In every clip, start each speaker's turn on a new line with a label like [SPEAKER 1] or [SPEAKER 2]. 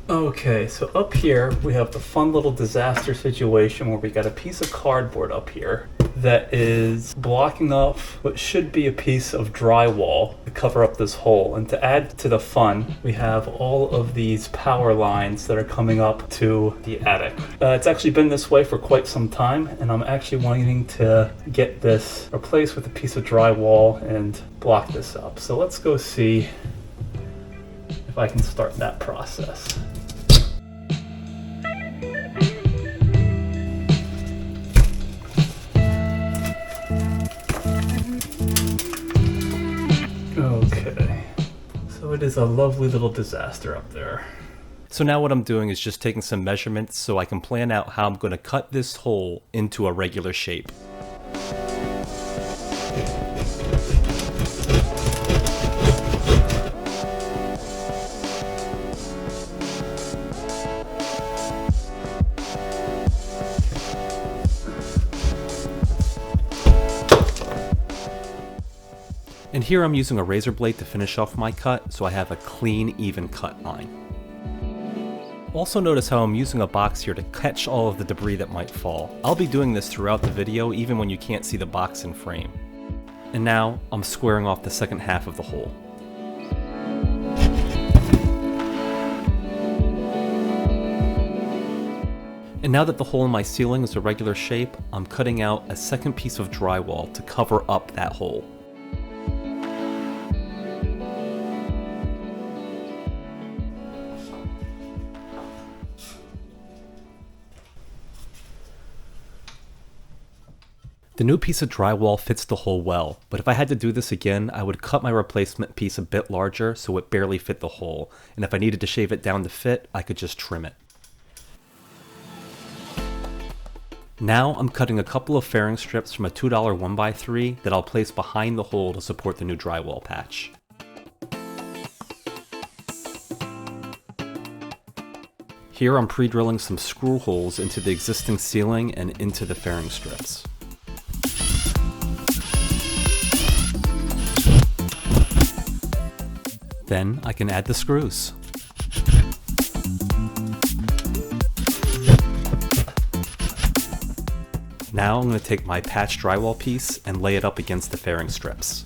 [SPEAKER 1] Okay, so up here we have the fun little disaster situation where we got a piece of cardboard up here that is blocking up what should be a piece of drywall to cover up this hole. And to add to the fun, we have all of these power lines that are coming up to the attic. It's actually been this way for quite some time, and I'm actually wanting to get this replaced with a piece of drywall and block this up. So let's go see if I can start that process. Okay, so it is a lovely little disaster up there.
[SPEAKER 2] So now what I'm doing is just taking some measurements so I can plan out how I'm going to cut this hole into a regular shape. And here I'm using a razor blade to finish off my cut so I have a clean, even cut line. Also notice how I'm using a box here to catch all of the debris that might fall. I'll be doing this throughout the video even when you can't see the box in frame. And now I'm squaring off the second half of the hole. And now that the hole in my ceiling is a regular shape, I'm cutting out a second piece of drywall to cover up that hole. The new piece of drywall fits the hole well, but if I had to do this again, I would cut my replacement piece a bit larger so it barely fit the hole, and if I needed to shave it down to fit, I could just trim it. Now I'm cutting a couple of fairing strips from a $2 1x3 that I'll place behind the hole to support the new drywall patch. Here I'm pre-drilling some screw holes into the existing ceiling and into the fairing strips. Then I can add the screws. Now I'm going to take my patch drywall piece and lay it up against the fairing strips.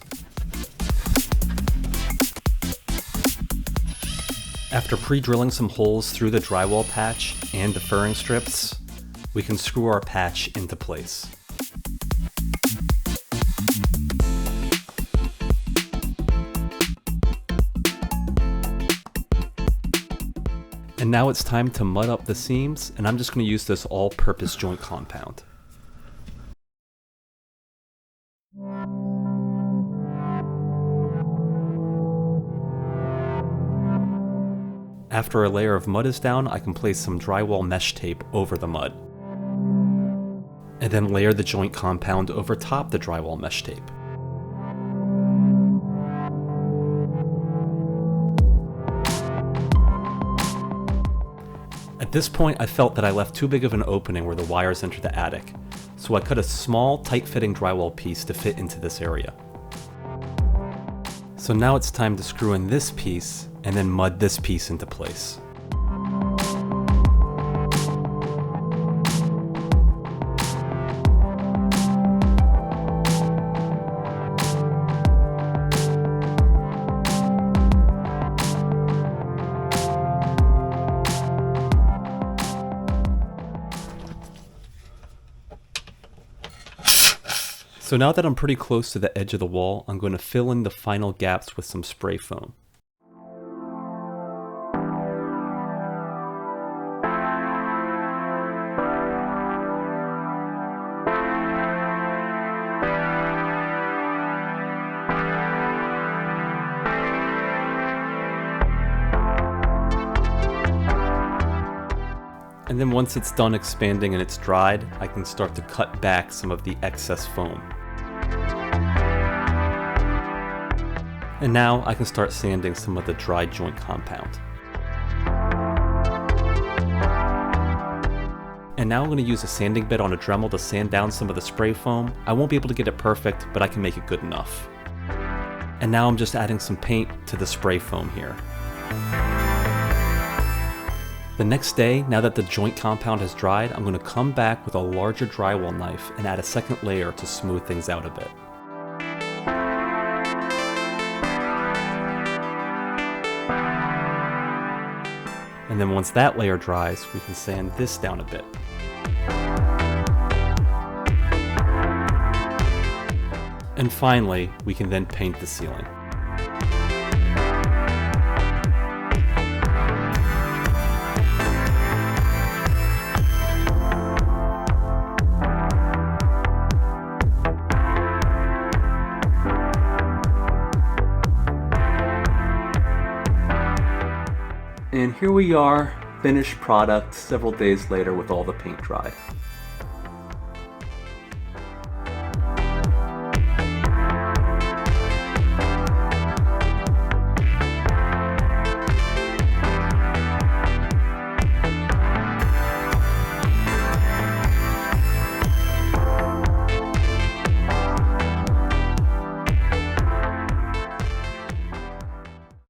[SPEAKER 2] After pre-drilling some holes through the drywall patch and the fairing strips, we can screw our patch into place. And now it's time to mud up the seams, and I'm just going to use this all-purpose joint compound. After a layer of mud is down, I can place some drywall mesh tape over the mud. And then layer the joint compound over top the drywall mesh tape. At this point, I felt that I left too big of an opening where the wires enter the attic, so I cut a small, tight-fitting drywall piece to fit into this area. So now it's time to screw in this piece, and then mud this piece into place. So now that I'm pretty close to the edge of the wall, I'm going to fill in the final gaps with some spray foam. And then once it's done expanding and it's dried, I can start to cut back some of the excess foam. And now I can start sanding some of the dried joint compound. And now I'm going to use a sanding bit on a Dremel to sand down some of the spray foam. I won't be able to get it perfect, but I can make it good enough. And now I'm just adding some paint to the spray foam here. The next day, now that the joint compound has dried, I'm going to come back with a larger drywall knife and add a second layer to smooth things out a bit. And then once that layer dries, we can sand this down a bit. And finally, we can then paint the ceiling. And here we are, finished product several days later with all the paint dried.